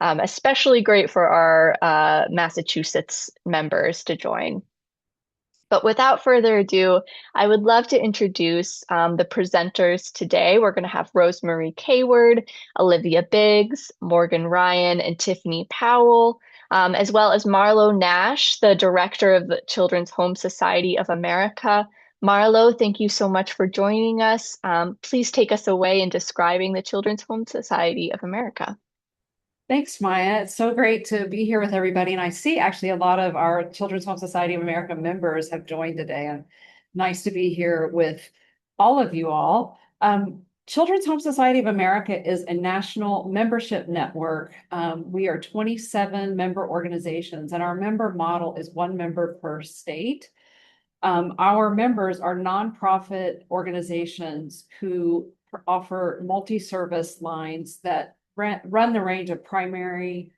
Especially great for our Massachusetts members to join. But without further ado, I would love to introduce the presenters today. We're going to have Rosemary Kayward, Olivia Biggs, Morgan Ryan, and Tiffany Powell, as well as Marlo Nash, the director of the Children's Home Society of America. Marlo, thank you so much for joining us. Please take us away in describing the Children's Home Society of America. Thanks, Maya. It's so great to be here with everybody. And I see actually a lot of our Children's Home Society of America members have joined today. And nice to be here with all of you all. Children's Home Society of America is a national membership network. We are 27 member organizations, and our member model is one member per state. Our members are nonprofit organizations who offer multi-service lines that run the range of primary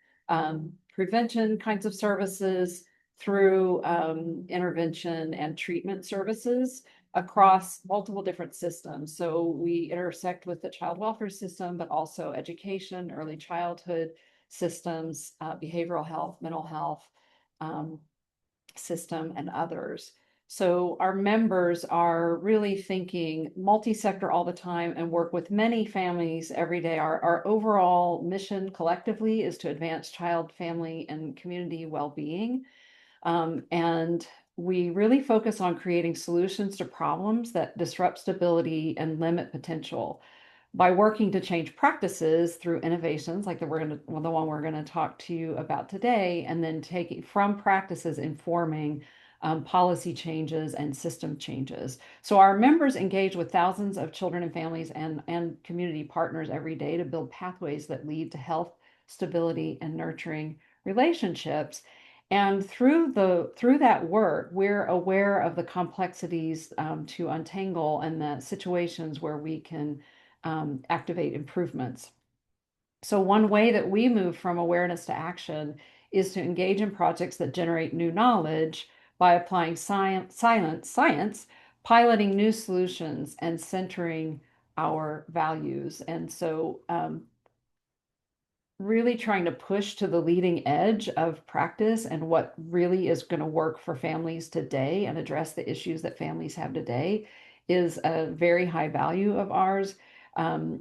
prevention kinds of services through intervention and treatment services across multiple different systems. So we intersect with the child welfare system, but also education, early childhood systems, behavioral health, mental health system, and others. So our members are really thinking multi-sector all the time and work with many families every day. Our overall mission collectively is to advance child, family, and community well-being. And we really focus on creating solutions to problems that disrupt stability and limit potential by working to change practices through innovations like the one we're going to talk to you about today, and then taking from practices informing policy changes and system changes. So our members engage with thousands of children and families and community partners every day to build pathways that lead to health, stability, and nurturing relationships. And through that work, we're aware of the complexities to untangle and the situations where we can activate improvements. So one way that we move from awareness to action is to engage in projects that generate new knowledge by applying science, piloting new solutions, and centering our values. And so really trying to push to the leading edge of practice and what really is going to work for families today and address the issues that families have today is a very high value of ours,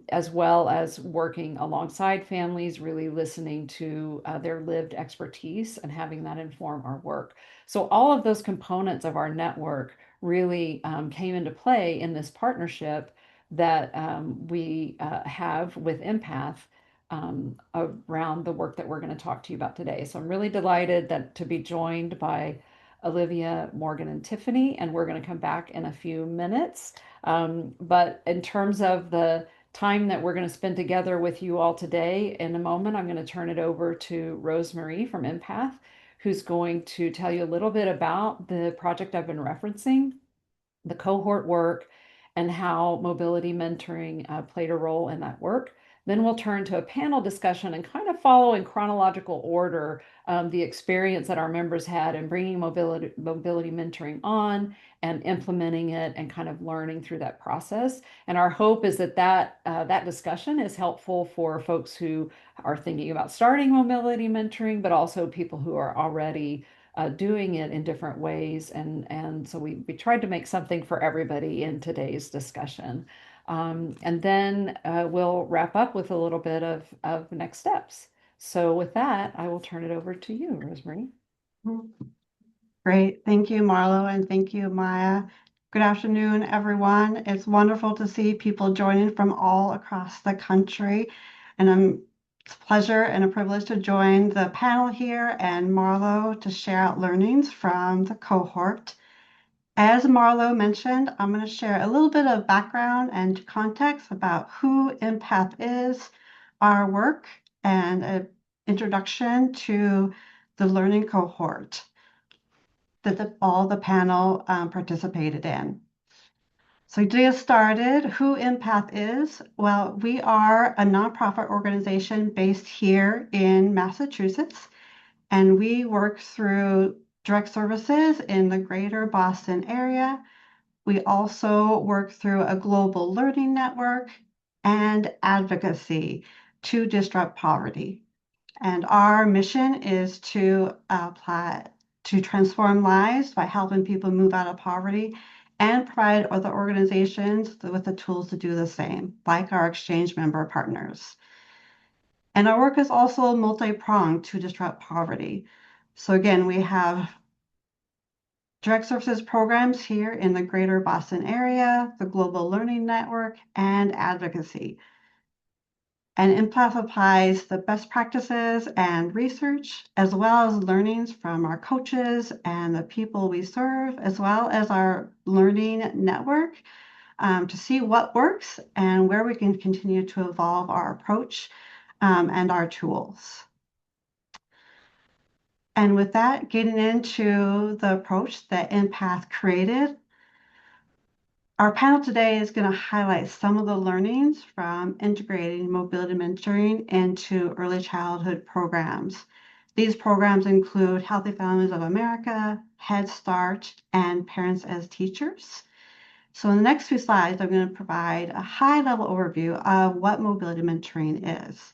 as well as working alongside families, really listening to their lived expertise and having that inform our work. So all of those components of our network really came into play in this partnership that we have with EMPath around the work that we're going to talk to you about today. So I'm really delighted to be joined by Olivia, Morgan, and Tiffany, and we're going to come back in a few minutes. But in terms of the time that we're going to spend together with you all today, in a moment, I'm going to turn it over to Rosemary from EMPath, who's going to tell you a little bit about the project I've been referencing, the cohort work, and how mobility mentoring played a role in that work. Then we'll turn to a panel discussion and kind of follow in chronological order the experience that our members had in bringing mobility mentoring on and implementing it and kind of learning through that process. And our hope is that discussion is helpful for folks who are thinking about starting mobility mentoring, but also people who are already doing it in different ways. And so we tried to make something for everybody in today's discussion. And then we'll wrap up with a little bit of next steps. So with that, I will turn it over to you, Rosemary. Great. Thank you, Marlo, and thank you, Maya. Good afternoon, everyone. It's wonderful to see people joining from all across the country. And it's a pleasure and a privilege to join the panel here and Marlo to share out learnings from the cohort. As Marlo mentioned, I'm going to share a little bit of background and context about who EMPath is, our work, and an introduction to the learning cohort that all the panel participated in. So to get started, who EMPath is? Well, we are a nonprofit organization based here in Massachusetts, and we work through direct services in the greater Boston area. We also work through a global learning network and advocacy to disrupt poverty. And our mission is to transform lives by helping people move out of poverty and provide other organizations with the tools to do the same, like our exchange member partners. And our work is also multi-pronged to disrupt poverty. So again, we have direct services programs here in the greater Boston area, the Global Learning Network, and advocacy. And EMPath applies the best practices and research, as well as learnings from our coaches and the people we serve, as well as our learning network, to see what works and where we can continue to evolve our approach and our tools. And with that, getting into the approach that EMPath created, our panel today is going to highlight some of the learnings from integrating mobility mentoring into early childhood programs. These programs include Healthy Families of America, Head Start, and Parents as Teachers. So in the next few slides, I'm going to provide a high-level overview of what mobility mentoring is.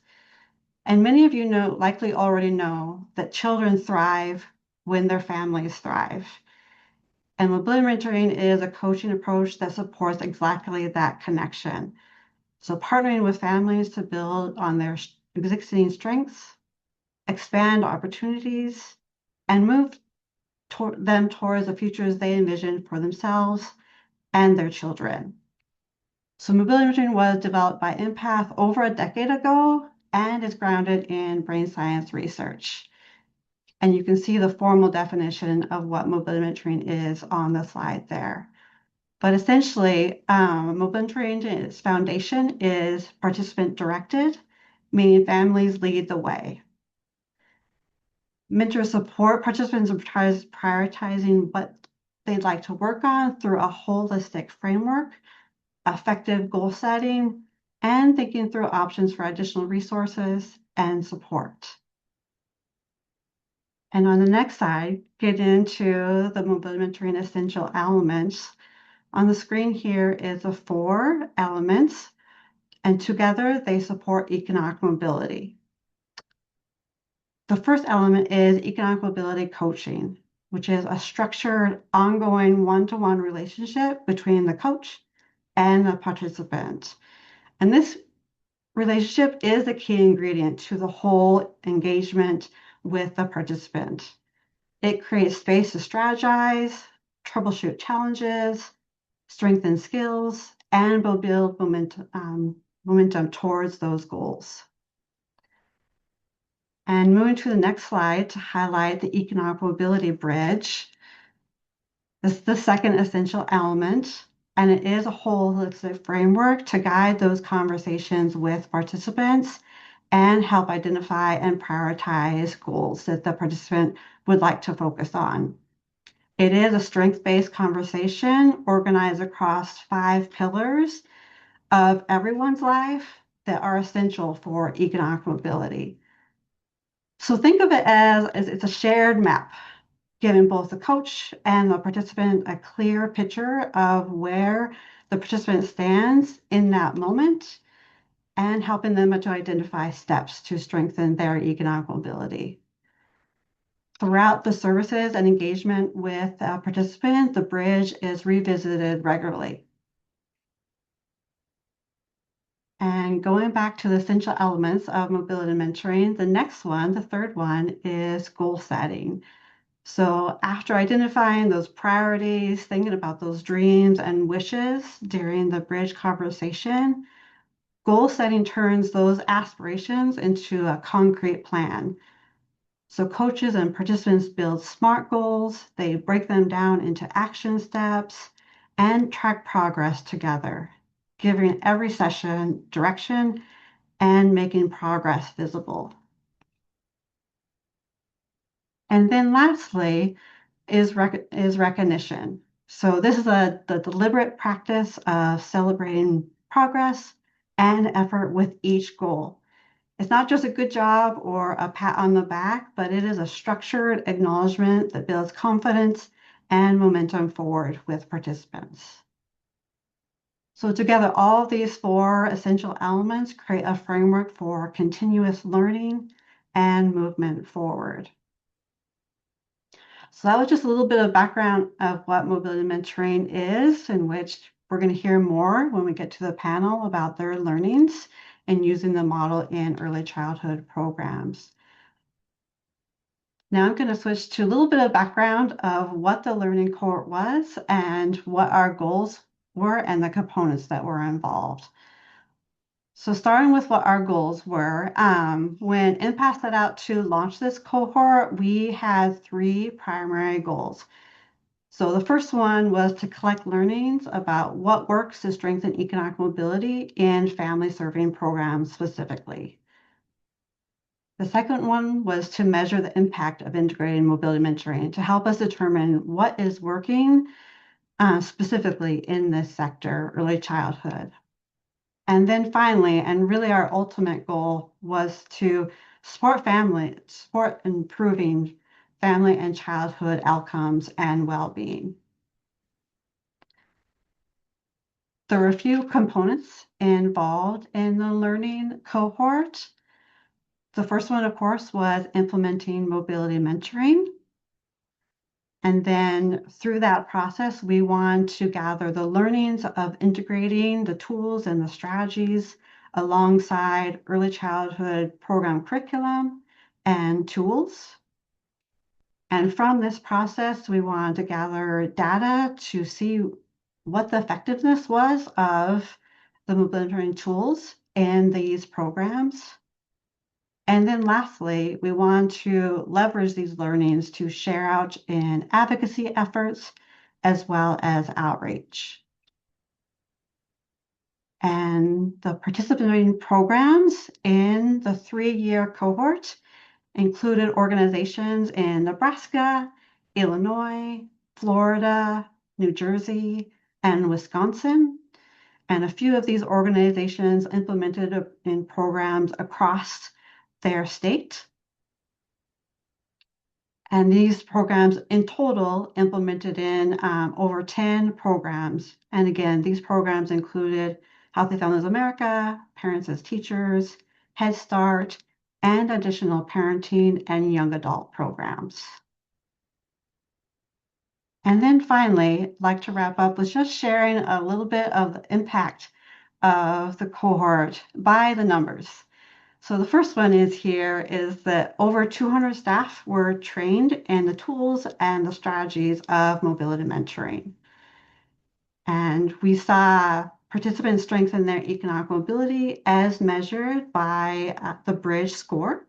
And many of you likely already know that children thrive when their families thrive. And mobility mentoring is a coaching approach that supports exactly that connection. So partnering with families to build on their existing strengths, expand opportunities, and move them towards the futures they envision for themselves and their children. So mobility mentoring was developed by EMPath over a decade ago and is grounded in brain science research. And you can see the formal definition of what mobility mentoring is on the slide there. But essentially, mobility mentoring's foundation is participant-directed, meaning families lead the way. Mentors support participants in prioritizing what they'd like to work on through a holistic framework, effective goal setting, and thinking through options for additional resources and support. And on the next slide, get into the mobility mentoring essential elements. On the screen here is the 4 elements, and together they support economic mobility. The first element is economic mobility coaching, which is a structured, ongoing one-to-one relationship between the coach and the participant. And this relationship is the key ingredient to the whole engagement with the participant. It creates space to strategize, troubleshoot challenges, strengthen skills, and build momentum towards those goals. And moving to the next slide to highlight the economic mobility bridge. This is the second essential element, and it is a holistic framework to guide those conversations with participants and help identify and prioritize goals that the participant would like to focus on. It is a strengths-based conversation organized across 5 pillars of everyone's life that are essential for economic mobility. So think of it as it's a shared map, giving both the coach and the participant a clear picture of where the participant stands in that moment and helping them to identify steps to strengthen their economic mobility. Throughout the services and engagement with a participant, the bridge is revisited regularly. And going back to the essential elements of mobility mentoring, the next one, the third one, is goal setting. So after identifying those priorities, thinking about those dreams and wishes during the bridge conversation, goal setting turns those aspirations into a concrete plan. So coaches and participants build SMART goals, they break them down into action steps, and track progress together, giving every session direction and making progress visible. And then lastly is recognition. So this is the deliberate practice of celebrating progress and effort with each goal. It's not just a good job or a pat on the back, but it is a structured acknowledgement that builds confidence and momentum forward with participants. So together, all of these 4 essential elements create a framework for continuous learning, and movement forward. So that was just a little bit of background of what mobility mentoring is, in which we're going to hear more when we get to the panel about their learnings and using the model in early childhood programs. Now I'm going to switch to a little bit of background of what the learning cohort was and what our goals were and the components that were involved. So starting with what our goals were, when EMPath set out to launch this cohort, we had 3 primary goals. So the first one was to collect learnings about what works to strengthen economic mobility in family serving programs specifically. The second one was to measure the impact of integrated mobility mentoring to help us determine what is working specifically in this sector, early childhood. And then finally, and really our ultimate goal was to support improving family and childhood outcomes and well-being. There were a few components involved in the learning cohort. The first one, of course, was implementing mobility mentoring. And then through that process, we want to gather the learnings of integrating the tools and the strategies alongside early childhood program curriculum and tools. And from this process, we wanted to gather data to see what the effectiveness was of the mobility mentoring tools in these programs. And then lastly, we want to leverage these learnings to share out in advocacy efforts as well as outreach. And the participating programs in the 3-year cohort included organizations in Nebraska, Illinois, Florida, New Jersey, and Wisconsin. And a few of these organizations implemented in programs across their state. And these programs in total implemented in over 10 programs. And again, these programs included Healthy Families America, Parents as Teachers, Head Start, and additional parenting and young adult programs. And then finally, I'd like to wrap up with just sharing a little bit of the impact of the cohort by the numbers. So the first one is that over 200 staff were trained in the tools and the strategies of mobility mentoring. And we saw participants strengthen their economic mobility as measured by the Bridge score.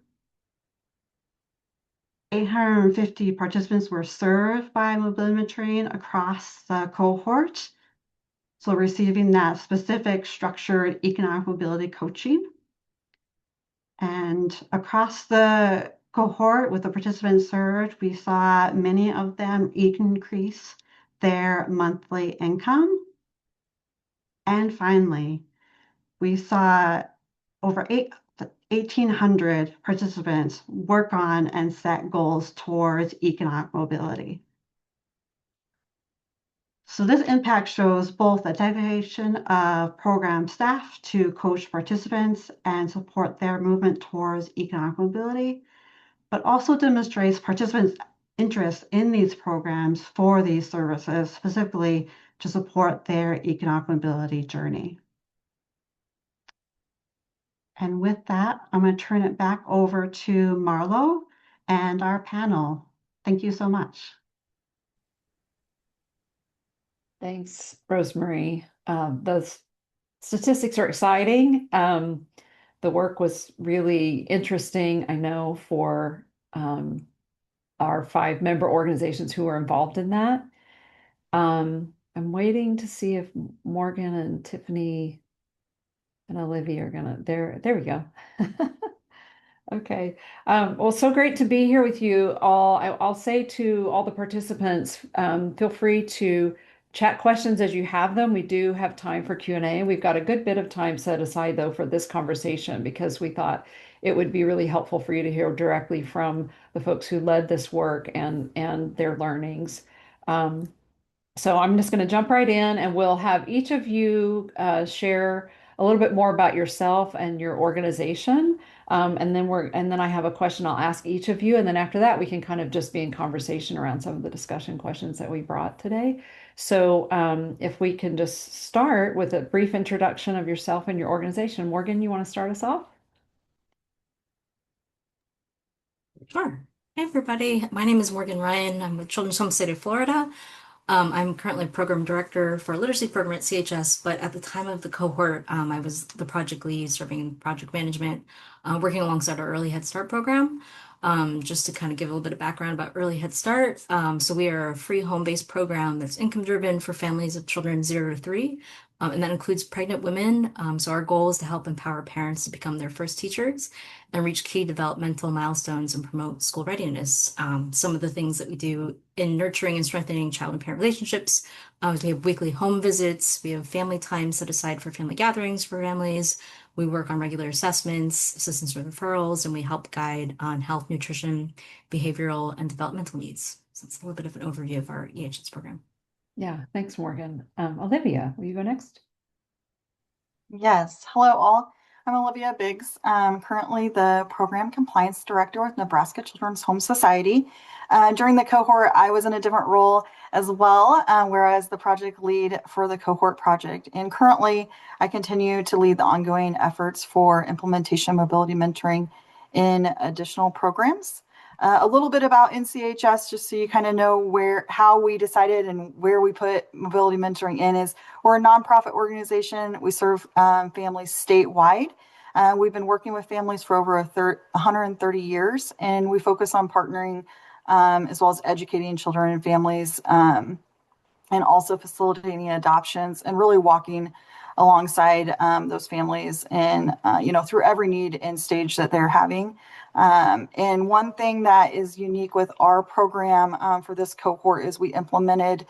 850 participants were served by mobility mentoring across the cohort, so receiving that specific structured economic mobility coaching. And across the cohort with the participants served, we saw many of them increase their monthly income. And finally, we saw over 1,800 participants work on and set goals towards economic mobility. So this impact shows both the dedication of program staff to coach participants and support their movement towards economic mobility, but also demonstrates participants' interest in these programs for these services, specifically to support their economic mobility journey. And with that, I'm going to turn it back over to Marlo and our panel. Thank you so much. Thanks, Rosemary. Those statistics are exciting. The work was really interesting, I know, for our 5 member organizations who were involved in that. I'm waiting to see if Morgan and Tiffany and Olivia are gonna, there we go. Okay. Well, so great to be here with you all. I'll say to all the participants, feel free to chat questions as you have them. We do have time for Q&A. We've got a good bit of time set aside, though, for this conversation because we thought it would be really helpful for you to hear directly from the folks who led this work and their learnings. So I'm just going to jump right in and we'll have each of you share a little bit more about yourself and your organization. And then I have a question I'll ask each of you. And then after that, we can kind of just be in conversation around some of the discussion questions that we brought today. So if we can just start with a brief introduction of yourself and your organization. Morgan, you want to start us off? Sure. Hey, everybody. My name is Morgan Ryan. I'm with Children's Home State of Florida. I'm currently program director for a literacy program at CHS, but at the time of the cohort, I was the project lead, serving in project management, working alongside our Early Head Start program. Just to kind of give a little bit of background about Early Head Start. So we are a free home-based program that's income-driven for families of children 0 to 3. And that includes pregnant women. So our goal is to help empower parents to become their first teachers and reach key developmental milestones and promote school readiness. Some of the things that we do in nurturing and strengthening child and parent relationships, we have weekly home visits, we have family time set aside for family gatherings for families, we work on regular assessments, assistance with referrals, and we help guide on health, nutrition, behavioral, and developmental needs. So it's a little bit of an overview of our EHS program. Yeah, thanks, Morgan. Olivia, will you go next? Yes. Hello, all. I'm Olivia Biggs. I'm currently the Program Compliance Director with Nebraska Children's Home Society. During the cohort, I was in a different role as well, whereas the project lead for the cohort project. And currently, I continue to lead the ongoing efforts for implementation mobility mentoring in additional programs. A little bit about NCHS, just so you kind of know how we decided and where we put mobility mentoring in is we're a nonprofit organization. We serve families statewide. We've been working with families for over 130 years, and we focus on partnering as well as educating children and families, and also facilitating adoptions and really walking alongside those families and through every need and stage that they're having. And one thing that is unique with our program for this cohort is we implemented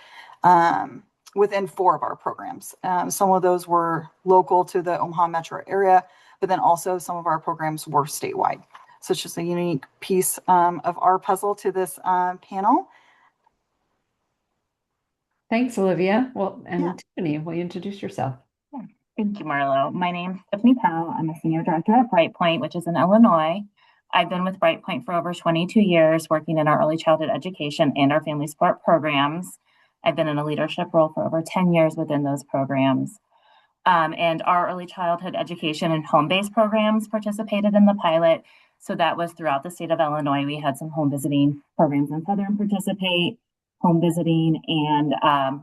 within 4 of our programs. Some of those were local to the Omaha metro area, but then also some of our programs were statewide. So it's just a unique piece of our puzzle to this panel. Thanks, Olivia. Well, and Yeah. Tiffany, will you introduce yourself? Thank you, Marlo. My name's Tiffany Powell. I'm a senior director at Brightpoint, which is in Illinois. I've been with Brightpoint for over 22 years, working in our early childhood education and our family support programs. I've been in a leadership role for over 10 years within those programs. And our early childhood education and home-based programs participated in the pilot. So that was throughout the state of Illinois. We had some home visiting programs in Southern participate, home visiting and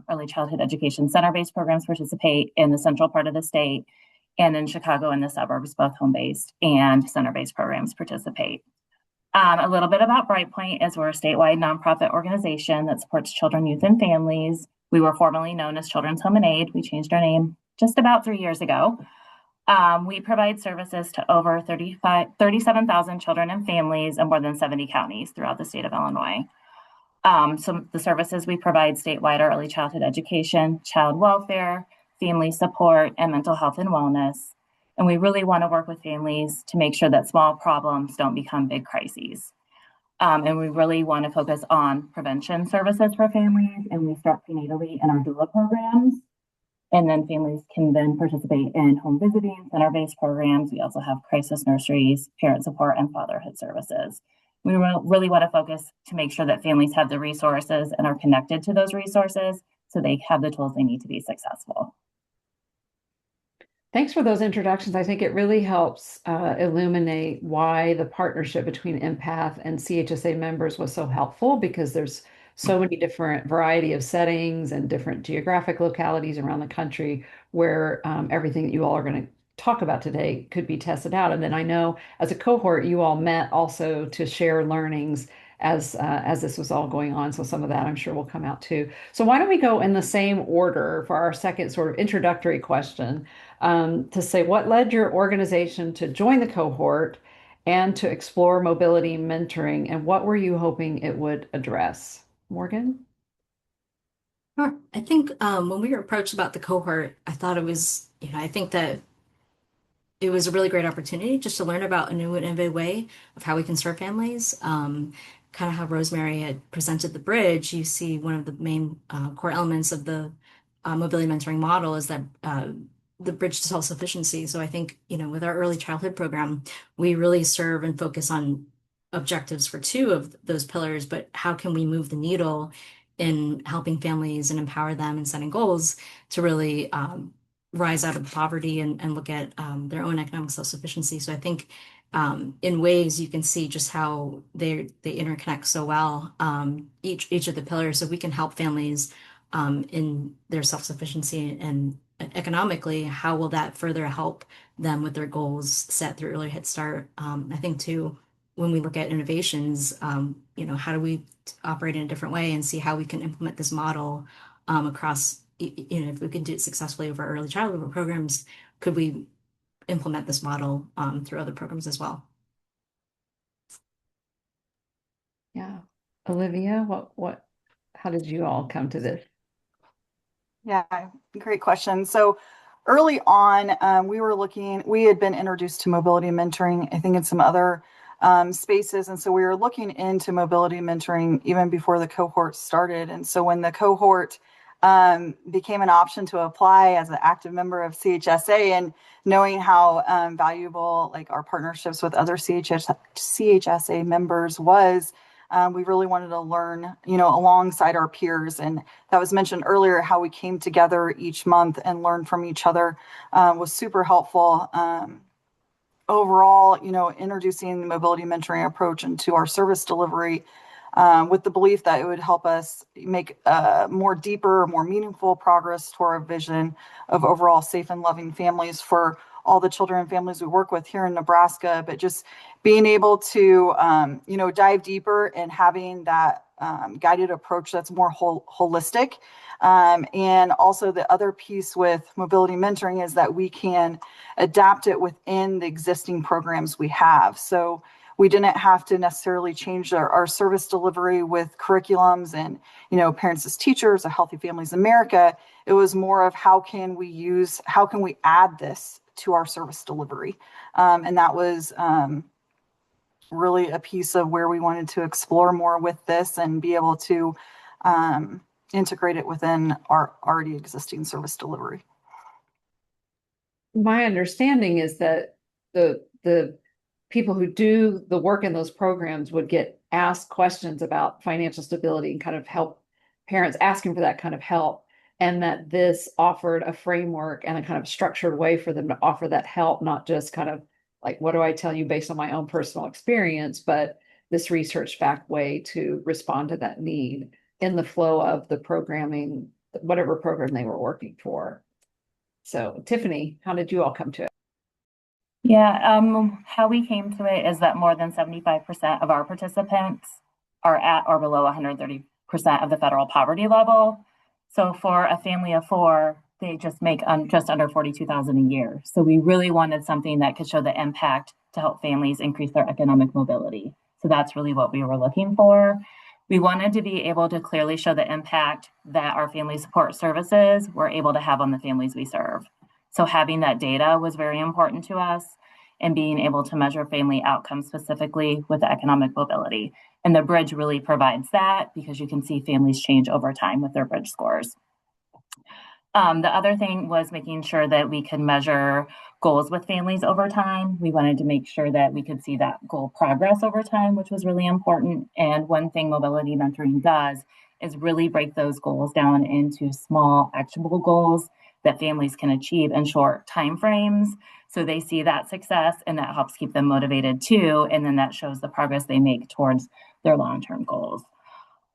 early childhood education center-based programs participate in the central part of the state, and in Chicago and the suburbs, both home-based and center-based programs participate. A little bit about Brightpoint is we're a statewide nonprofit organization that supports children, youth, and families. We were formerly known as Children's Home and Aid. We changed our name just about 3 years ago. We provide services to over 37,000 children and families in more than 70 counties throughout the state of Illinois. Some of the services we provide statewide are early childhood education, child welfare, family support, and mental health and wellness. And we really want to work with families to make sure that small problems don't become big crises. And we really want to focus on prevention services for families, and we start prenatally in our doula programs. And then families can then participate in home visiting, center-based programs. We also have crisis nurseries, parent support, and fatherhood services. We really want to focus to make sure that families have the resources and are connected to those resources so they have the tools they need to be successful. Thanks for those introductions. I think it really helps illuminate why the partnership between EMPath and CHSA members was so helpful, because there's so many different variety of settings and different geographic localities around the country where everything that you all are going to talk about today could be tested out. And then I know as a cohort, you all met also to share learnings as this was all going on. So some of that I'm sure will come out too. So why don't we go in the same order for our second sort of introductory question, to say what led your organization to join the cohort and to explore mobility mentoring, and what were you hoping it would address? Morgan? Sure. I think when we were approached about the cohort, I thought it was, I think that it was a really great opportunity just to learn about a new and innovative way of how we can serve families. Kind of how Rosemary had presented the bridge, you see one of the main core elements of the mobility mentoring model is that the bridge to self-sufficiency. So I think, with our early childhood program, we really serve and focus on objectives for two of those pillars, but how can we move the needle in helping families and empower them and setting goals to really rise out of poverty and look at their own economic self-sufficiency. So I think in ways you can see just how they interconnect so well, each of the pillars, so we can help families in their self-sufficiency and economically, how will that further help them with their goals set through early Head Start? I think too, when we look at innovations, how do we operate in a different way and see how we can implement this model across, if we can do it successfully over early childhood programs, could we implement this model through other programs as well? Yeah. Olivia, how did you all come to this? Yeah, great question. So early on, we had been introduced to mobility mentoring, I think in some other spaces. And so we were looking into mobility mentoring even before the cohort started. And so when the cohort became an option to apply as an active member of CHSA, and knowing how valuable like our partnerships with other CHSA members was, we really wanted to learn, alongside our peers. And that was mentioned earlier, how we came together each month and learned from each other was super helpful. Overall, introducing the mobility mentoring approach into our service delivery with the belief that it would help us make more deeper, more meaningful progress toward our vision of overall safe and loving families for all the children and families we work with here in Nebraska. But just being able to, dive deeper and having that guided approach that's more holistic. And also the other piece with mobility mentoring is that we can adapt it within the existing programs we have. So we didn't have to necessarily change our service delivery with curriculums and, Parents as Teachers, a Healthy Families America. It was more of how can we add this to our service delivery? And that was really a piece of where we wanted to explore more with this and be able to integrate it within our already existing service delivery. My understanding is that the people who do the work in those programs would get asked questions about financial stability and kind of help parents asking for that kind of help. And that this offered a framework and a kind of structured way for them to offer that help, not just kind of like, what do I tell you based on my own personal experience, but this research-backed way to respond to that need in the flow of the programming, whatever program they were working for. So Tiffany, how did you all come to it? Yeah, how we came to it is that more than 75% of our participants are at or below 130% of the federal poverty level. So for a family of four, they just make just under $42,000 a year. So we really wanted something that could show the impact to help families increase their economic mobility. So that's really what we were looking for. We wanted to be able to clearly show the impact that our family support services were able to have on the families we serve. So having that data was very important to us, and being able to measure family outcomes specifically with economic mobility. And the bridge really provides that, because you can see families change over time with their bridge scores. The other thing was making sure that we could measure goals with families over time. We wanted to make sure that we could see that goal progress over time, which was really important. And one thing mobility mentoring does is really break those goals down into small, actionable goals that families can achieve in short timeframes. So they see that success, and that helps keep them motivated too. And then that shows the progress they make towards their long-term goals.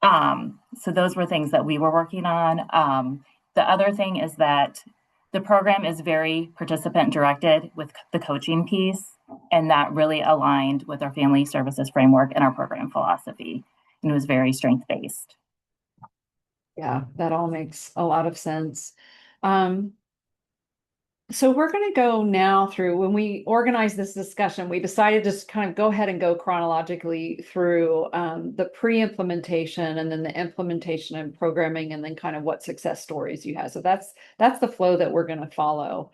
So those were things that we were working on. The other thing is that the program is very participant directed with the coaching piece, and that really aligned with our family services framework and our program philosophy. And it was very strength-based. Yeah, that all makes a lot of sense. So we're going to go now through, when we organized this discussion, we decided to just kind of go ahead and go chronologically through the pre-implementation and then the implementation and programming, and then kind of what success stories you have. So that's the flow that we're going to follow.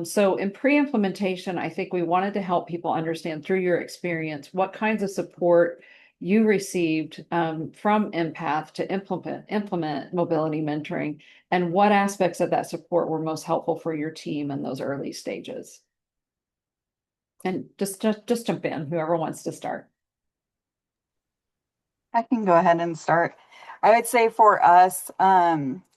So in pre-implementation, I think we wanted to help people understand through your experience what kinds of support you received from EMPath to implement mobility mentoring, and what aspects of that support were most helpful for your team in those early stages? And just jump in, whoever wants to start. I can go ahead and start. I would say for us,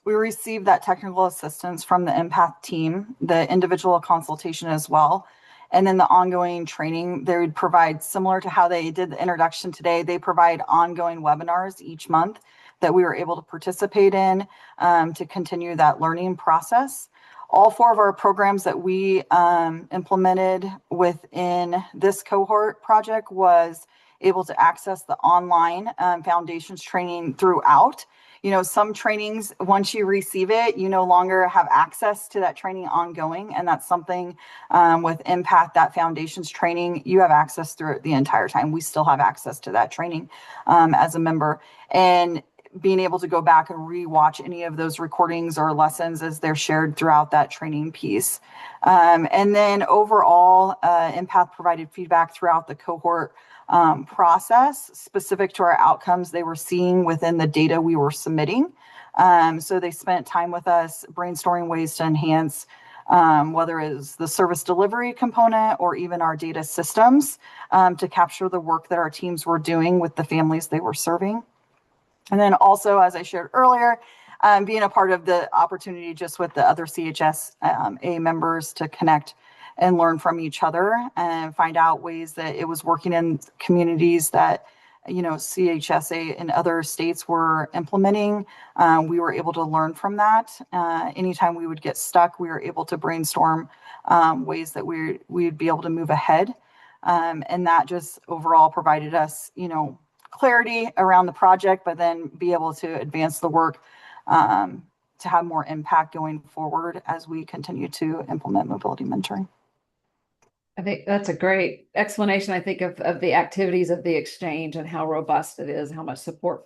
we received that technical assistance from the EMPath team, the individual consultation as well. And then the ongoing training they would provide, similar to how they did the introduction today, they provide ongoing webinars each month that we were able to participate in to continue that learning process. All four of our programs that we implemented within this cohort project was able to access the online foundations training throughout. Some trainings, once you receive it, you no longer have access to that training ongoing. And that's something with EMPath, that foundations training, you have access through it the entire time. We still have access to that training as a member. And being able to go back and rewatch any of those recordings or lessons as they're shared throughout that training piece. And then overall, EMPath provided feedback throughout the cohort process specific to our outcomes they were seeing within the data we were submitting. So they spent time with us brainstorming ways to enhance whether it's the service delivery component or even our data systems to capture the work that our teams were doing with the families they were serving. And then also, as I shared earlier, being a part of the opportunity just with the other CHSA members to connect and learn from each other and find out ways that it was working in communities that, CHSA in other states were implementing. We were able to learn from that. Anytime we would get stuck, we were able to brainstorm ways that we'd be able to move ahead. And that just overall provided us, clarity around the project, but then be able to advance the work to have more impact going forward as we continue to implement mobility mentoring. I think that's a great explanation, I think, of the activities of the exchange and how robust it is, how much support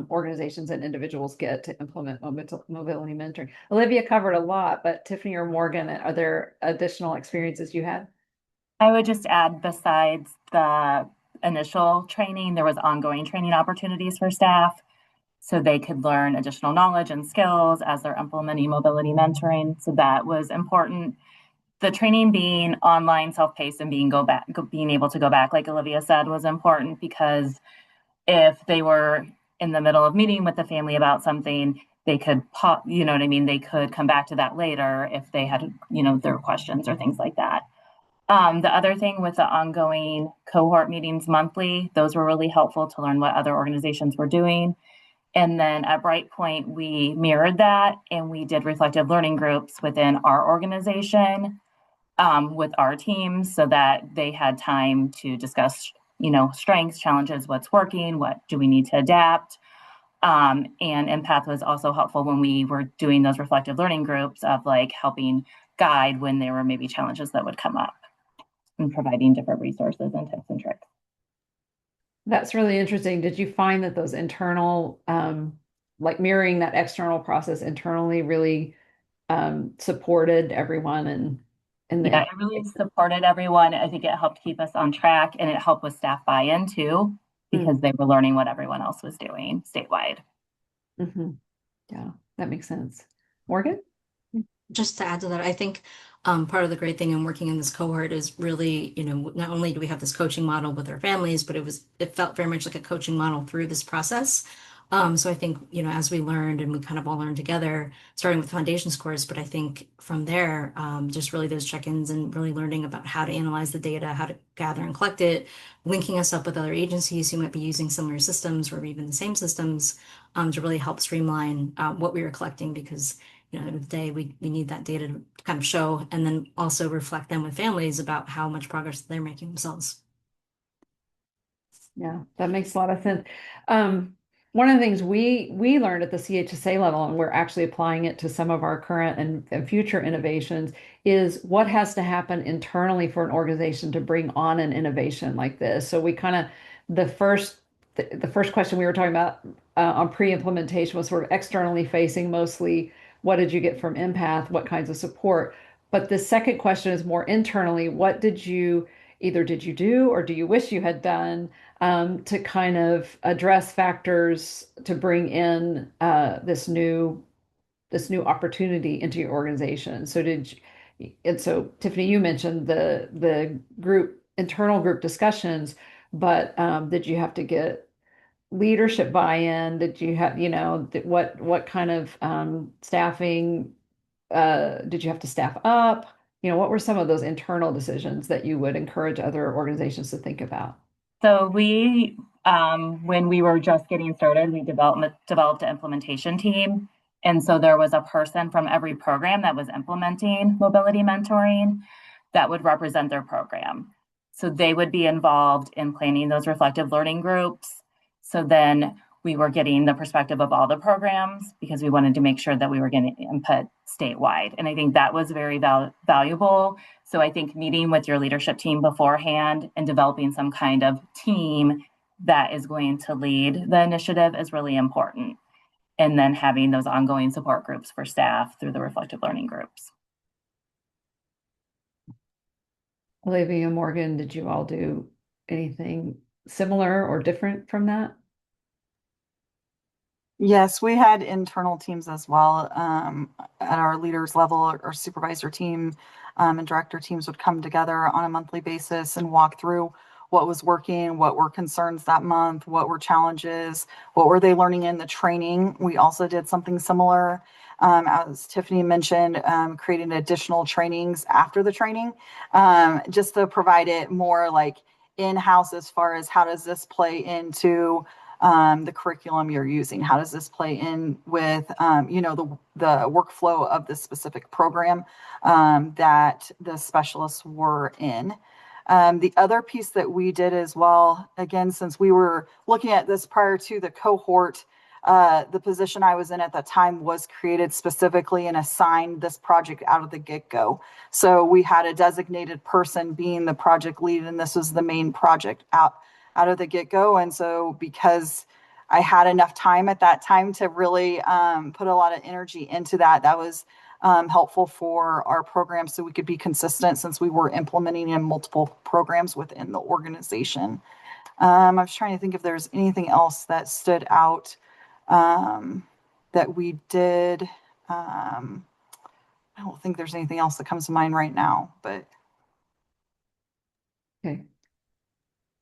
organizations and individuals get to implement mobility mentoring. Olivia covered a lot, but Tiffany or Morgan, are there additional experiences you had? I would just add, besides the initial training, there was ongoing training opportunities for staff so they could learn additional knowledge and skills as they're implementing mobility mentoring. So that was important. The training being online, self-paced, and being able to go back, like Olivia said, was important, because if they were in the middle of meeting with the family about something, they could pop, you know what I mean? They could come back to that later if they had, their questions or things like that. The other thing with the ongoing cohort meetings monthly, those were really helpful to learn what other organizations were doing. And then at Brightpoint, we mirrored that and we did reflective learning groups within our organization with our teams so that they had time to discuss, strengths, challenges, what's working, what do we need to adapt. And EMPath was also helpful when we were doing those reflective learning groups of helping guide when there were maybe challenges that would come up, and providing different resources and tips and tricks. That's really interesting. Did you find that those internal, mirroring that external process internally really supported everyone Yeah, it really supported everyone. I think it helped keep us on track, and it helped with staff buy-in too, because they were learning what everyone else was doing statewide. Mm-hmm. Yeah, that makes sense. Morgan? Just to add to that, I think part of the great thing in working in this cohort is really, not only do we have this coaching model with our families, but it felt very much like a coaching model through this process. So I think, as we learned and we kind of all learned together, starting with foundations course, but I think from there, just really those check-ins and really learning about how to analyze the data, how to gather and collect it, linking us up with other agencies who might be using similar systems or even the same systems to really help streamline what we were collecting, because at the end of the day, we need that data to kind of show and then also reflect them with families about how much progress they're making themselves. Yeah, that makes a lot of sense. One of the things we learned at the CHSA level, and we're actually applying it to some of our current and future innovations, is what has to happen internally for an organization to bring on an innovation like this. So we kind of, the first question we were talking about on pre-implementation was sort of externally facing, mostly what did you get from EMPath, what kinds of support. But the second question is more internally, what did you do or do you wish you had done to kind of address factors to bring in this new opportunity into your organization. So and so Tiffany, you mentioned the group internal group discussions, but did you have to get leadership buy-in? Did you have, what kind of staffing did you have to staff up? What were some of those internal decisions that you would encourage other organizations to think about? So when we were just getting started, we developed an implementation team. And so there was a person from every program that was implementing mobility mentoring that would represent their program. So they would be involved in planning those reflective learning groups. So then we were getting the perspective of all the programs because we wanted to make sure that we were getting input statewide. And I think that was very valuable. So I think meeting with your leadership team beforehand and developing some kind of team that is going to lead the initiative is really important. And then having those ongoing support groups for staff through the reflective learning groups. Olivia and Morgan, did you all do anything similar or different from that? Yes, we had internal teams as well. At our leaders level, our supervisor team and director teams would come together on a monthly basis and walk through what was working, what were concerns that month, what were challenges, what were they learning in the training. We also did something similar, as Tiffany mentioned, creating additional trainings after the training, just to provide it more like in-house as far as how does this play into the curriculum you're using? How does this play in with, the workflow of this specific program that the specialists were in? The other piece that we did as well, again, since we were looking at this prior to the cohort, the position I was in at that time was created specifically and assigned this project out of the get-go. So we had a designated person being the project lead, and this was the main project out of the get-go. And so because I had enough time at that time to really put a lot of energy into that, that was helpful for our program so we could be consistent since we were implementing in multiple programs within the organization. I was trying to think if there's anything else that stood out that we did. I don't think there's anything else that comes to mind right now, but. Okay.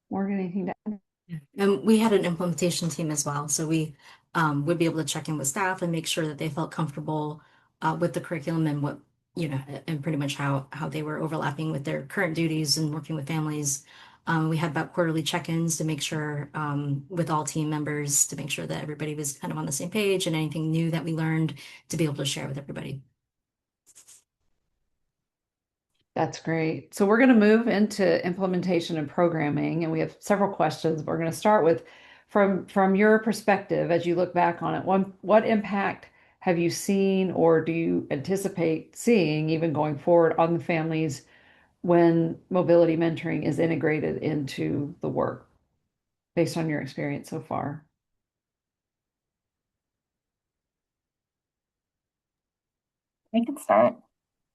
Morgan, anything to add? And we had an implementation team as well. So we would be able to check in with staff and make sure that they felt comfortable with the curriculum and and pretty much how they were overlapping with their current duties and working with families. We had about quarterly check-ins to make sure with all team members to make sure that everybody was kind of on the same page and anything new that we learned to be able to share with everybody. That's great. So we're going to move into implementation and programming, and we have several questions. We're going to start with from your perspective as you look back on it. What impact have you seen or do you anticipate seeing even going forward on the families when mobility mentoring is integrated into the work based on your experience so far? I can start.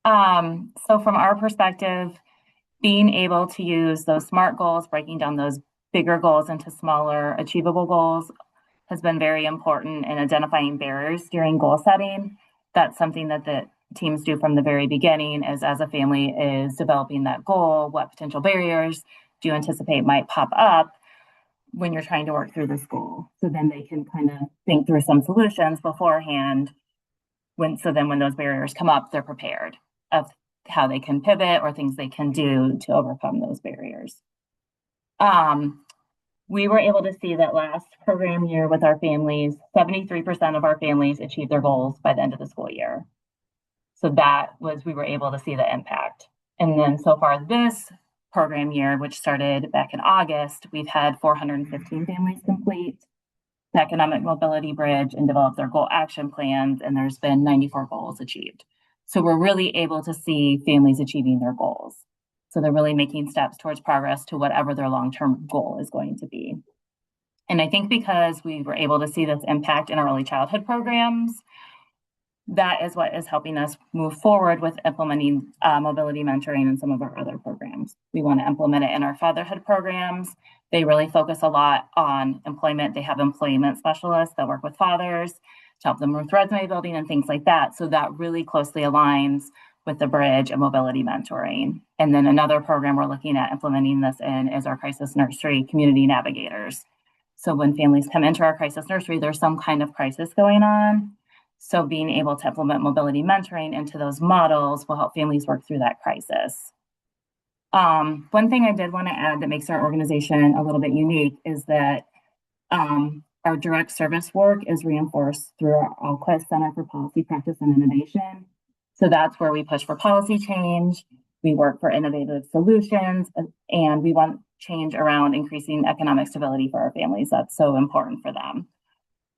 So from our perspective, being able to use those SMART goals, breaking down those bigger goals into smaller achievable goals has been very important in identifying barriers during goal setting. That's something that the teams do from the very beginning is as a family is developing that goal, what potential barriers do you anticipate might pop up when you're trying to work through this goal? So then they can kind of think through some solutions beforehand. When those barriers come up, they're prepared of how they can pivot or things they can do to overcome those barriers. We were able to see that last program year with our families, 73% of our families achieved their goals by the end of the school year. So we were able to see the impact. And then so far this program year, which started back in August, we've had 415 families complete the Economic Mobility Bridge and develop their goal action plans, and there's been 94 goals achieved. So we're really able to see families achieving their goals. So they're really making steps towards progress to whatever their long-term goal is going to be. And I think because we were able to see this impact in our early childhood programs, that is what is helping us move forward with implementing mobility mentoring in some of our other programs. We want to implement it in our fatherhood programs. They really focus a lot on employment. They have employment specialists that work with fathers to help them with resume building and things like that. So that really closely aligns with the bridge and mobility mentoring. And then another program we're looking at implementing this in is our crisis nursery community navigators. So when families come into our crisis nursery, there's some kind of crisis going on. So being able to implement mobility mentoring into those models will help families work through that crisis. One thing I did want to add that makes our organization a little bit unique is that our direct service work is reinforced through our Alquist Center for Policy Practice and Innovation. So that's where we push for policy change, we work for innovative solutions, and we want change around increasing economic stability for our families. That's so important for them.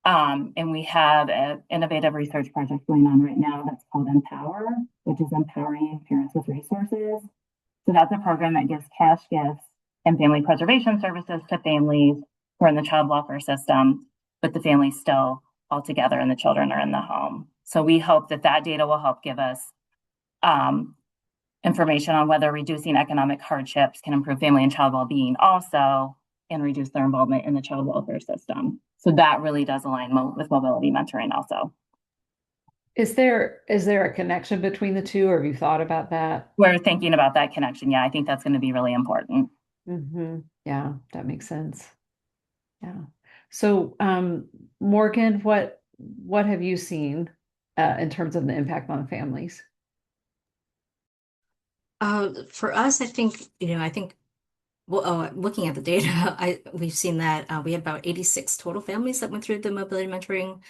And we have an innovative research project going on right now that's called Empower, which is empowering parents with resources. So that's a program that gives cash gifts and family preservation services to families who are in the child welfare system, but the family's still all together and the children are in the home. So we hope that that data will help give us information on whether reducing economic hardships can improve family and child well-being also, and reduce their involvement in the child welfare system. So that really does align with mobility mentoring also. Is there a connection between the two, or have you thought about that? We're thinking about that connection. Yeah, I think that's going to be really important. Mm-hmm. Yeah, that makes sense. Yeah. So, Morgan, what have you seen in terms of the impact on families? For us, I think, well, looking at the data, we've seen that we had about 86 total families that went through the mobility mentoring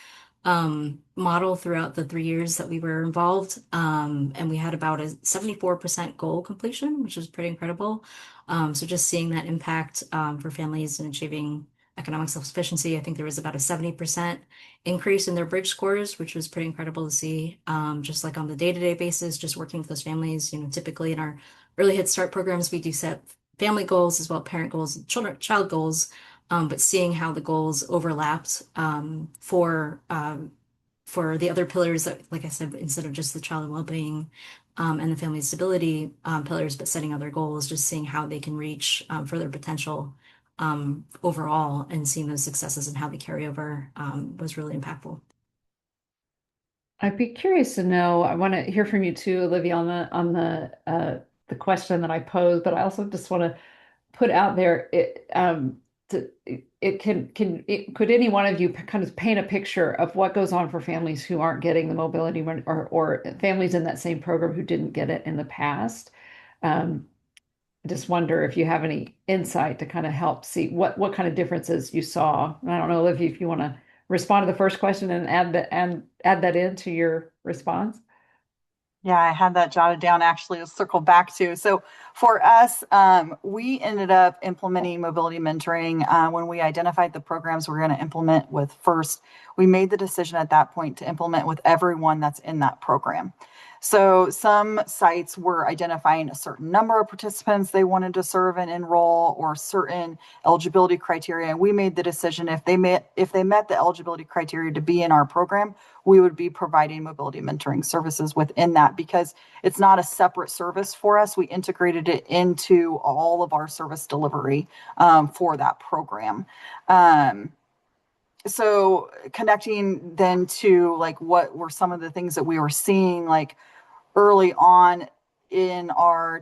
model throughout the 3 years that we were involved. And we had about a 74% goal completion, which was pretty incredible. So just seeing that impact for families in achieving economic self-sufficiency, I think there was about a 70% increase in their bridge scores, which was pretty incredible to see. Just like on the day-to-day basis, just working with those families, typically in our early Head Start programs, we do set family goals as well, parent goals, child goals. But seeing how the goals overlapped for the other pillars that, like I said, instead of just the child well-being and the family stability pillars, but setting other goals, just seeing how they can reach further potential overall, and seeing those successes and how they carry over was really impactful. I'd be curious to know. I want to hear from you too, Olivia, on the question that I posed, but I also just want to put out there could any one of you kind of paint a picture of what goes on for families who aren't getting the mobility or families in that same program who didn't get it in the past? I just wonder if you have any insight to kind of help see what kind of differences you saw. And I don't know, Olivia, if you want to respond to the first question and add that into your response. Yeah, I had that jotted down actually to circle back to. So for us, we ended up implementing mobility mentoring when we identified the programs we're going to implement with first. We made the decision at that point to implement with everyone that's in that program. So some sites were identifying a certain number of participants they wanted to serve and enroll, or certain eligibility criteria. And we made the decision if they met the eligibility criteria to be in our program, we would be providing mobility mentoring services within that, because it's not a separate service for us. We integrated it into all of our service delivery for that program. So connecting then to like what were some of the things that we were seeing like early on in our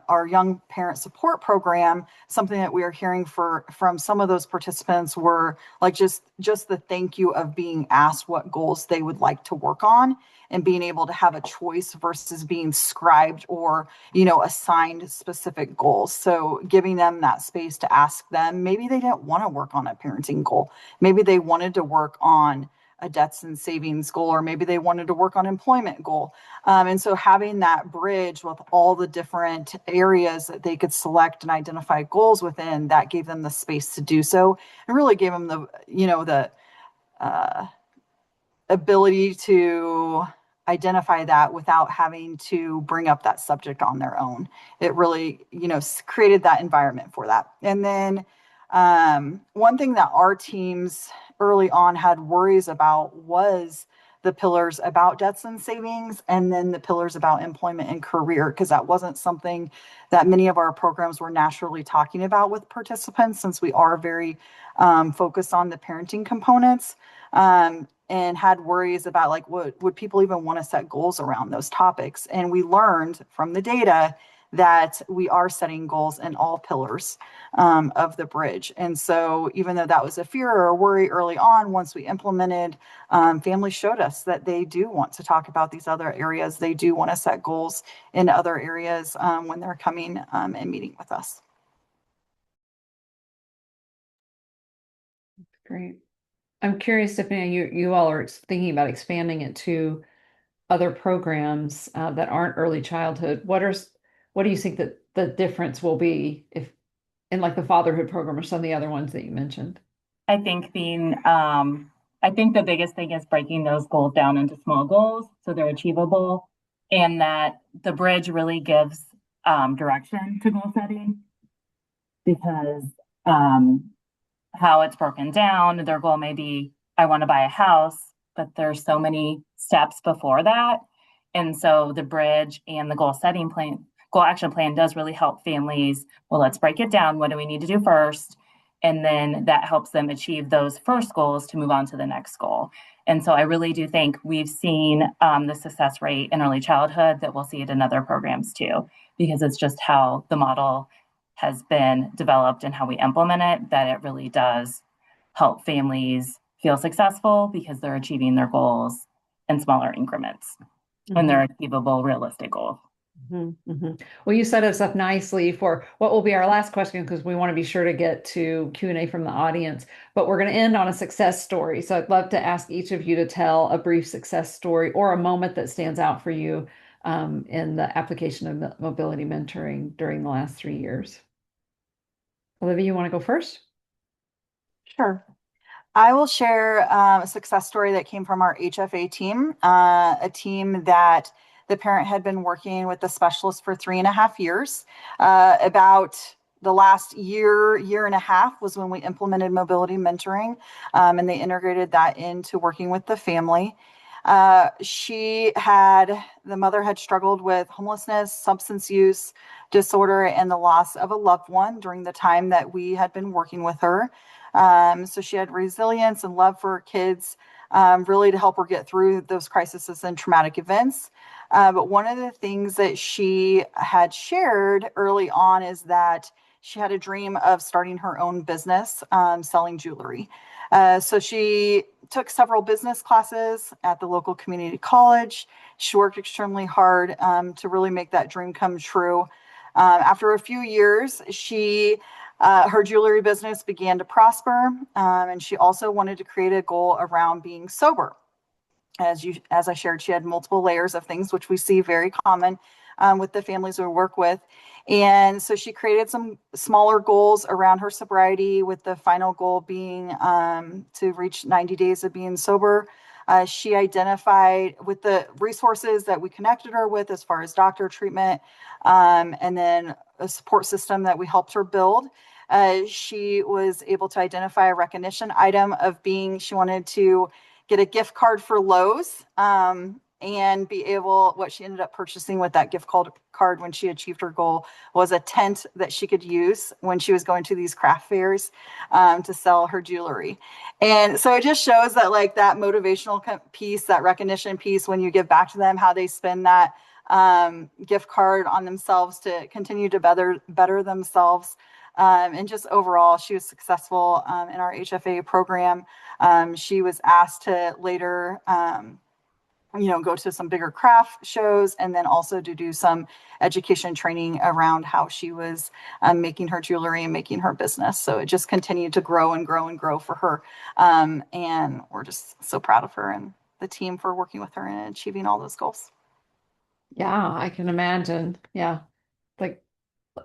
our young parent support program, something that we are hearing from some of those participants were like just the thank you of being asked what goals they would like to work on, and being able to have a choice versus being scribed or assigned specific goals. So giving them that space to ask them, maybe they didn't want to work on a parenting goal, maybe they wanted to work on a debts and savings goal, or maybe they wanted to work on employment goal. And so having that bridge with all the different areas that they could select and identify goals within, that gave them the space to do so, and really gave them the ability to identify that without having to bring up that subject on their own. It really, created that environment for that. And then one thing that our teams early on had worries about was the pillars about debts and savings, and then the pillars about employment and career, because that wasn't something that many of our programs were naturally talking about with participants, since we are very focused on the parenting components, and had worries about like, would people even want to set goals around those topics? And we learned from the data that we are setting goals in all pillars of the bridge. And so even though that was a fear or a worry early on, once we implemented, families showed us that they do want to talk about these other areas. They do want to set goals in other areas when they're coming and meeting with us. Great. I'm curious if you all are thinking about expanding it to other programs that aren't early childhood. What do you think that the difference will be if in like the fatherhood program or some of the other ones that you mentioned? I think the biggest thing is breaking those goals down into small goals so they're achievable, and that the bridge really gives direction to goal setting, because how it's broken down, their goal may be, I want to buy a house, but there's so many steps before that. And so the bridge and the goal action plan does really help families. Well, let's break it down. What do we need to do first? And then that helps them achieve those first goals to move on to the next goal. And so I really do think we've seen the success rate in early childhood that we'll see it in other programs too, because it's just how the model has been developed and how we implement it, that it really does help families feel successful because they're achieving their goals in smaller increments and they're achievable, realistic goals. Well, you set us up nicely for what will be our last question, because we want to be sure to get to Q&A from the audience, but we're going to end on a success story. So I'd love to ask each of you to tell a brief success story or a moment that stands out for you in the application of mobility mentoring during the last 3 years. Olivia, you want to go first? Sure. I will share a success story that came from our HFA team, a team that the parent had been working with the specialist for 3.5 years. About the last year and a half was when we implemented mobility mentoring, and they integrated that into working with the family. The mother had struggled with homelessness, substance use disorder, and the loss of a loved one during the time that we had been working with her. So she had resilience and love for her kids, really to help her get through those crises and traumatic events. But one of the things that she had shared early on is that she had a dream of starting her own business, selling jewelry. So she took several business classes at the local community college. She worked extremely hard to really make that dream come true. After a few years, her jewelry business began to prosper, and she also wanted to create a goal around being sober. As I shared, she had multiple layers of things, which we see very common with the families we work with. And so she created some smaller goals around her sobriety, with the final goal being to reach 90 days of being sober. She identified with the resources that we connected her with as far as doctor treatment, and then a support system that we helped her build. She was able to identify a recognition item of she wanted to get a gift card for Lowe's, and what she ended up purchasing with that gift card when she achieved her goal was a tent that she could use when she was going to these craft fairs to sell her jewelry. And so it just shows that like that motivational piece, that recognition piece, when you give back to them, how they spend that gift card on themselves to continue to better themselves. And just overall, she was successful in our HFA program. She was asked to later go to some bigger craft shows, and then also to do some education training around how she was making her jewelry and making her business. So it just continued to grow and grow and grow for her. And we're just so proud of her and the team for working with her and achieving all those goals. Yeah, I can imagine. Yeah. Like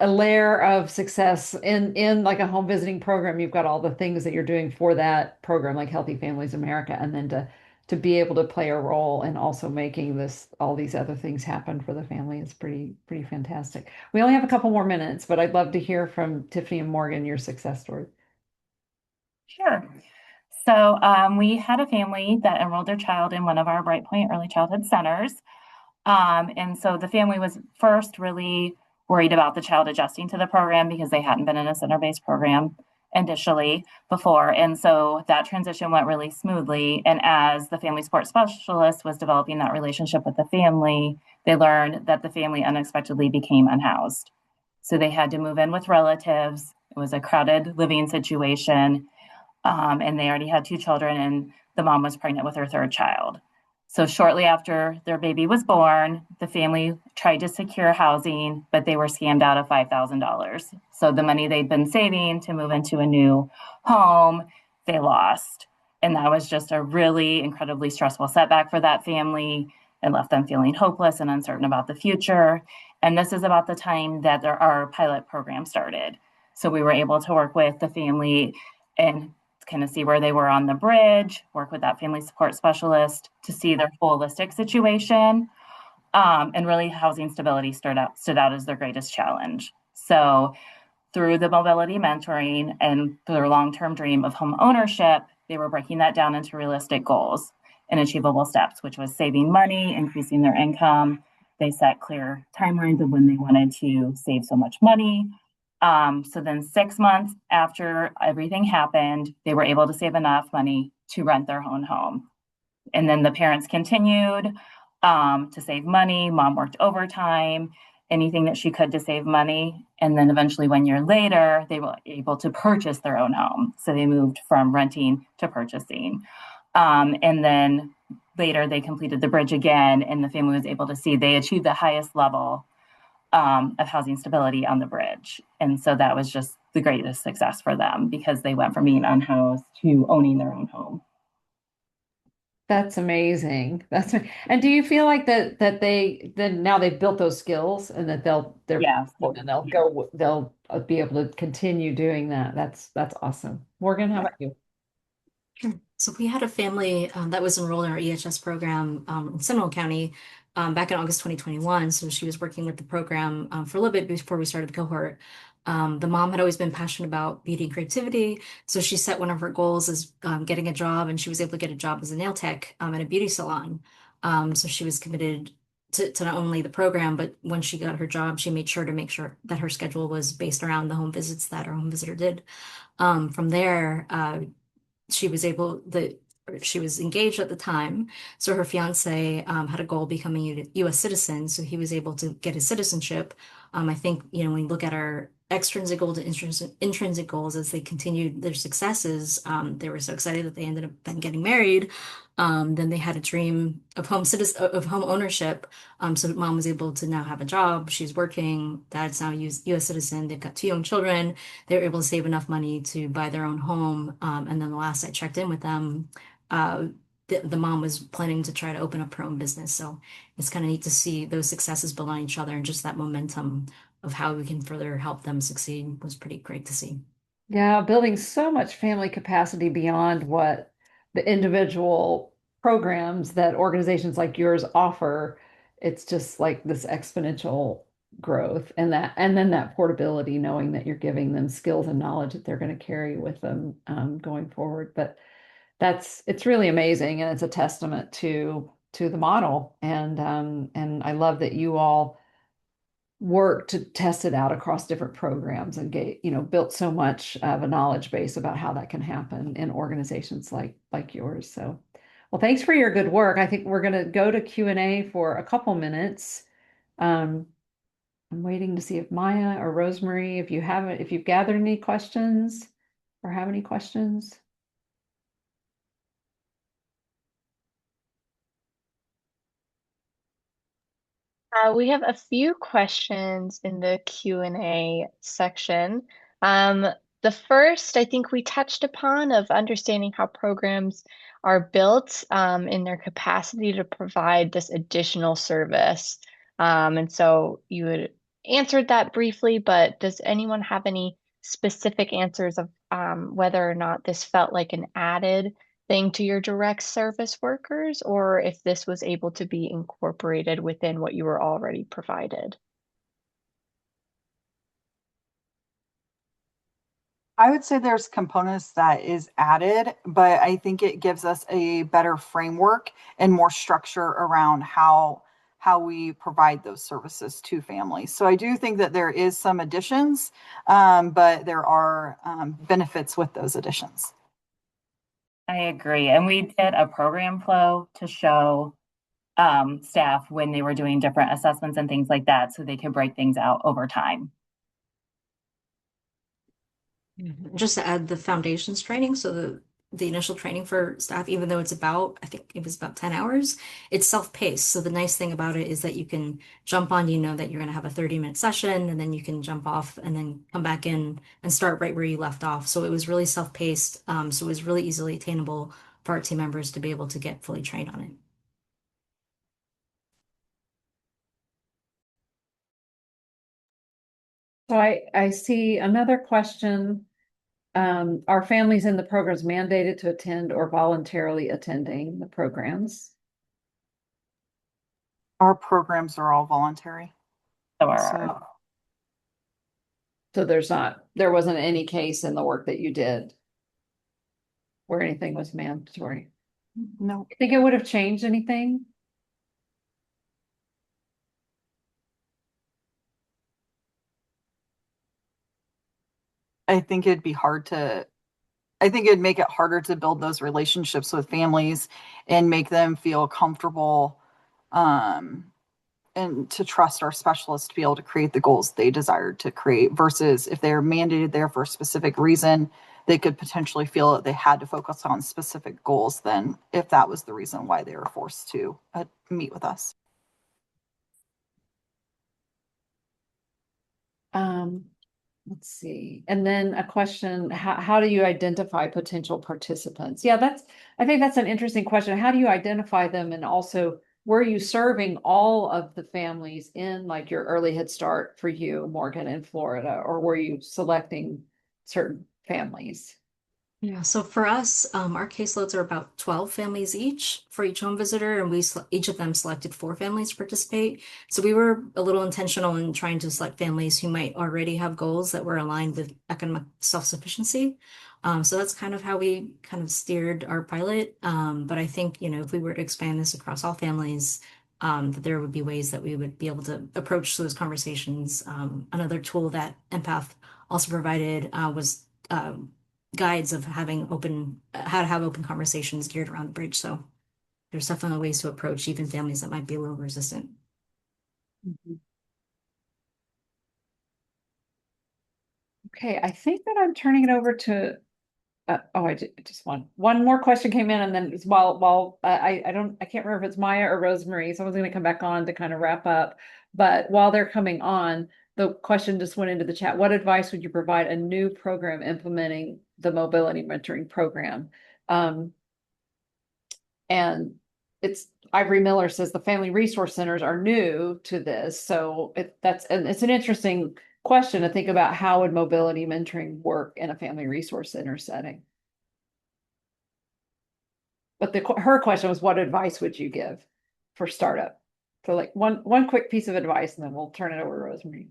a layer of success in like a home visiting program. You've got all the things that you're doing for that program, like Healthy Families America, and then to be able to play a role in also making all these other things happen for the family is pretty fantastic. We only have a couple more minutes, but I'd love to hear from Tiffany and Morgan your success story. Sure. So we had a family that enrolled their child in one of our Bright Point early childhood centers. And so the family was first really worried about the child adjusting to the program because they hadn't been in a center-based program initially before. And so that transition went really smoothly. And as the family support specialist was developing that relationship with the family, they learned that the family unexpectedly became unhoused. So they had to move in with relatives. It was a crowded living situation. And they already had 2 children, and the mom was pregnant with her 3rd child. So shortly after their baby was born, the family tried to secure housing, but they were scammed out of $5,000. So the money they'd been saving to move into a new home, they lost. And that was just a really incredibly stressful setback for that family. It left them feeling hopeless and uncertain about the future. And this is about the time that our pilot program started. So we were able to work with the family and kind of see where they were on the bridge, work with that family support specialist to see their holistic situation. And really housing stability stood out as their greatest challenge. So through the mobility mentoring and their long-term dream of home ownership, they were breaking that down into realistic goals and achievable steps, which was saving money, increasing their income. They set clear timelines of when they wanted to save so much money. So then 6 months after everything happened, they were able to save enough money to rent their own home. And then the parents continued to save money. Mom worked overtime, anything that she could to save money. And then eventually 1 year later, they were able to purchase their own home. So they moved from renting to purchasing. And then later they completed the bridge again, and the family was able to see they achieved the highest level of housing stability on the bridge. And so that was just the greatest success for them because they went from being unhoused to owning their own home. That's amazing. And do you feel like that they then now they've built those skills and that Yes. they'll be able to continue doing that. That's awesome. Morgan, how about you? Sure. So we had a family that was enrolled in our EHS program in Seminole County back in August 2021. So she was working with the program for a little bit before we started the cohort. The mom had always been passionate about beauty and creativity. So she set one of her goals as getting a job, and she was able to get a job as a nail tech at a beauty salon. So she was committed to not only the program, but when she got her job, she made sure to make sure that her schedule was based around the home visits that her home visitor did. From there, she was she was engaged at the time, so her fiance had a goal of becoming a U.S. citizen, so he was able to get his citizenship. I think, when you look at our extrinsic goals and intrinsic goals as they continued their successes, they were so excited that they ended up then getting married. Then they had a dream of home ownership. So mom was able to now have a job. She's working. Dad's now a U.S. citizen. They've got 2 young children. They were able to save enough money to buy their own home. And then the last I checked in with them, the mom was planning to try to open up her own business. So it's kind of neat to see those successes build on each other, and just that momentum of how we can further help them succeed was pretty great to see. Yeah, building so much family capacity beyond what the individual programs that organizations like yours offer. It's just like this exponential growth and then that portability, knowing that you're giving them skills and knowledge that they're going to carry with them going forward. But it's really amazing, and it's a testament to the model. And I love that you all work to test it out across different programs and built so much of a knowledge base about how that can happen in organizations like yours. So, well, thanks for your good work. I think we're going to go to Q&A for a couple minutes. Um, I'm waiting to see if Maya or Rosemary, if you've gathered any questions or have any questions. We have a few questions in the Q&A section. The first, I think we touched upon, of understanding how programs are built in their capacity to provide this additional service. And so you had answered that briefly, but does anyone have any specific answers of whether or not this felt like an added thing to your direct service workers, or if this was able to be incorporated within what you were already provided? I would say there's components that is added, but I think it gives us a better framework and more structure around how we provide those services to families. So I do think that there is some additions, but there are benefits with those additions. I agree. And we did a program flow to show staff when they were doing different assessments and things like that, so they could break things out over time. Just to add the foundations training, so the initial training for staff, even though it's about, I think it was about 10 hours, it's self-paced. So the nice thing about it is that you can jump on, you know that you're going to have a 30-minute session, and then you can jump off and then come back in and start right where you left off. So it was really self-paced. So it was really easily attainable for our team members to be able to get fully trained on it. So I see another question. Are families in the programs mandated to attend or voluntarily attending the programs? Our programs are all voluntary. So are So there wasn't any case in the work that you did where anything was mandatory. No. You think it would have changed anything? I think it'd make it harder to build those relationships with families and make them feel comfortable, and to trust our specialists to be able to create the goals they desired to create, versus if they're mandated there for a specific reason, they could potentially feel that they had to focus on specific goals then if that was the reason why they were forced to meet with us. Let's see. And then a question, how do you identify potential participants? Yeah, I think that's an interesting question. How do you identify them? And also, were you serving all of the families in like your early Head Start for you, Morgan, in Florida, or were you selecting certain families? Yeah, so for us, our caseloads are about 12 families each for each home visitor, and each of them selected 4 families to participate. So we were a little intentional in trying to select families who might already have goals that were aligned with economic self-sufficiency. So that's kind of how we kind of steered our pilot. But I think, if we were to expand this across all families, that there would be ways that we would be able to approach those conversations. Another tool that EMPath also provided was guides of how to have open conversations geared around the bridge. So there's definitely ways to approach even families that might be a little resistant. Okay, I think that I'm turning it over to. I just one more question came in, and then while I can't remember if it's Maya or Rosemary. Someone's going to come back on to kind of wrap up. But while they're coming on, the question just went into the chat. What advice would you provide a new program implementing the mobility mentoring program? And Ivory Miller says the family resource centers are new to this. So it's an interesting question to think about. How would mobility mentoring work in a family resource center setting? But her question was, what advice would you give for startup? So like one quick piece of advice, and then we'll turn it over to Rosemary.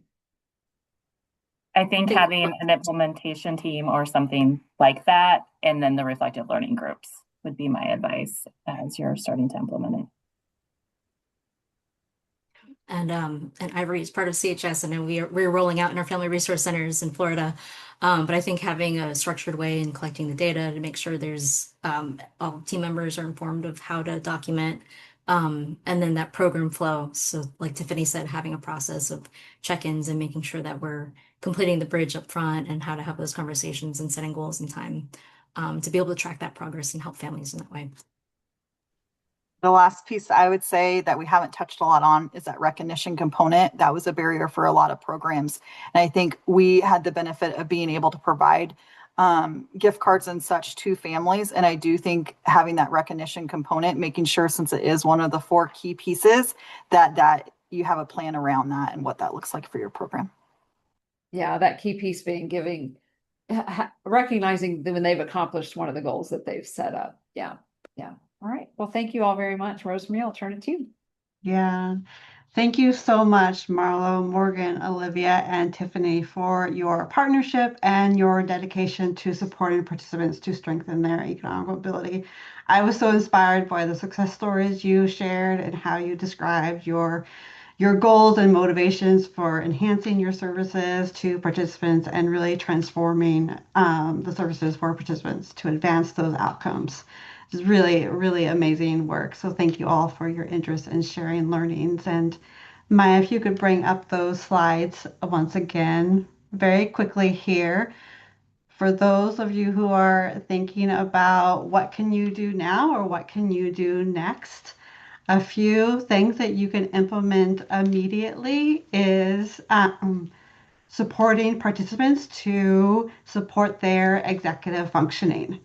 I think having an implementation team or something like that, and then the reflective learning groups would be my advice as you're starting to implement it. And Ivory is part of CHS, and then we're rolling out in our family resource centers in Florida. But I think having a structured way in collecting the data to make sure there's all team members are informed of how to document, and then that program flow. So like Tiffany said, having a process of check-ins and making sure that we're completing the bridge up front, and how to have those conversations and setting goals in time, to be able to track that progress and help families in that way. The last piece I would say that we haven't touched a lot on is that recognition component. That was a barrier for a lot of programs. And I think we had the benefit of being able to provide gift cards and such to families. And I do think having that recognition component, making sure, since it is one of the 4 key pieces, that you have a plan around that and what that looks like for your program. Yeah, that key piece being recognizing when they've accomplished one of the goals that they've set up. Yeah. All right. Well, thank you all very much. Rosemary, I'll turn it to you. Yeah. Thank you so much, Marlo, Morgan, Olivia, and Tiffany, for your partnership and your dedication to supporting participants to strengthen their economic mobility. I was so inspired by the success stories you shared and how you described your goals and motivations for enhancing your services to participants and really transforming the services for participants to advance those outcomes. It's really, really amazing work. So thank you all for your interest in sharing learnings. And Maya, if you could bring up those slides once again, very quickly here. For those of you who are thinking about what can you do now or what can you do next, a few things that you can implement immediately is supporting participants to support their executive functioning.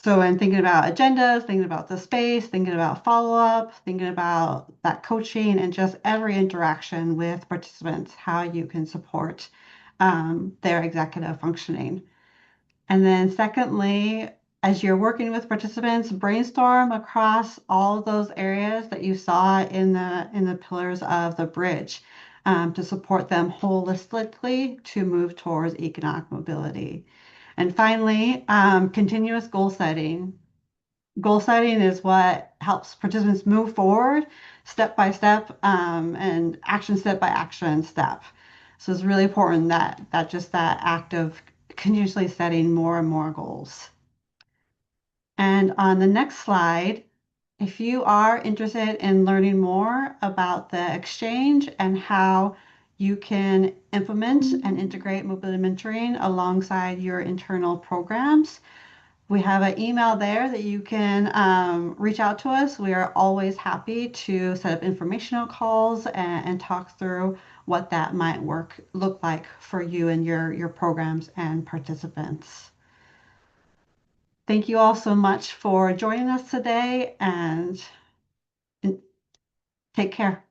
So in thinking about agendas, thinking about the space, thinking about follow-up, thinking about that coaching and just every interaction with participants, how you can support their executive functioning. And then secondly, as you're working with participants, brainstorm across all of those areas that you saw in the pillars of the bridge to support them holistically to move towards economic mobility. And finally, continuous goal setting. Goal setting is what helps participants move forward step by step and action step by action step. So it's really important that just that act of continuously setting more and more goals. And on the next slide, if you are interested in learning more about the exchange and how you can implement and integrate mobility mentoring alongside your internal programs, we have an email there that you can reach out to us. We are always happy to set up informational calls and talk through what that might look like for you and your programs and participants. Thank you all so much for joining us today and take care.